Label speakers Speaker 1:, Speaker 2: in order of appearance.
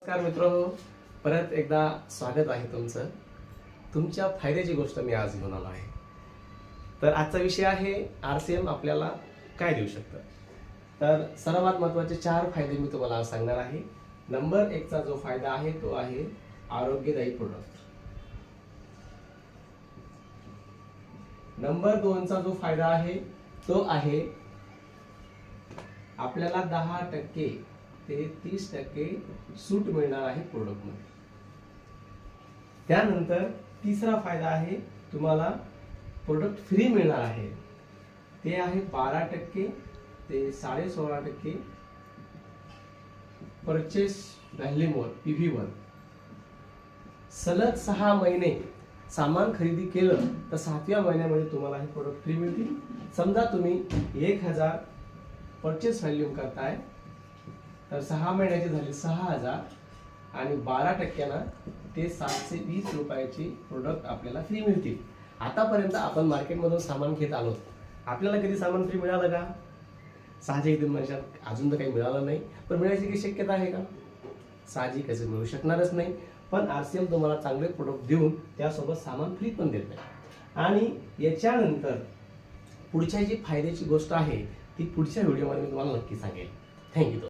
Speaker 1: नमस्कार मित्रांनो, परत एकदा स्वागत आहे तुमचं. तुमच्या फायद्याची गोष्ट मी आज घेऊन आलो आहे. तर आजचा विषय आहे RCM आपल्याला काय देऊ शकतं. तर सर्वात महत्त्वाचे 4 फायदे मी तुम्हाला आज सांगणार आहे. नंबर 1 चा जो फायदा आहे तो आहे आरोग्यदायी प्रोडक्ट. नंबर 2 चा जो फायदा आहे तो आहे आपल्याला 10% ते 30% सूट मिळणार आहे प्रोडक्ट मध्ये. त्यानंतर तिसरा फायदा आहे तुम्हाला प्रोडक्ट फ्री मिळणार आहे. ते आहे 12% ते 16.5% परचेस व्हॅल्यूवर PV1. सलग 6 महिने सामान खरेदी केलं तर 7व्या महिन्यामध्ये तुम्हाला हे प्रोडक्ट फ्री मिळतील. समजा तुम्ही 1000 परचेस व्हॅल्यूम करताय तर 6 महिन्याचे झाले 6000 आणि 12% ते 720 रुपयाची प्रोडक्ट आपल्याला फ्री मिळतील. आतापर्यंत आपण मार्केटमधून सामान घेत आलो, आपल्याला कधी सामान फ्री मिळालं का? साहजिक दिनमाशात अजून तर काही मिळालं नाही, पण मिळायची काही शक्यता आहे का? साहजिकच मिळू शकणारच नाही. पण RCM तुम्हाला चांगले प्रोडक्ट देऊन त्यासोबत सामान फ्री पण देत आहे. आणि याच्यानंतर पुढच्या जी फायद्याची गोष्ट आहे ती पुढच्या व्हिडिओमध्ये मी तुम्हाला नक्की सांगेल. थँक्यू.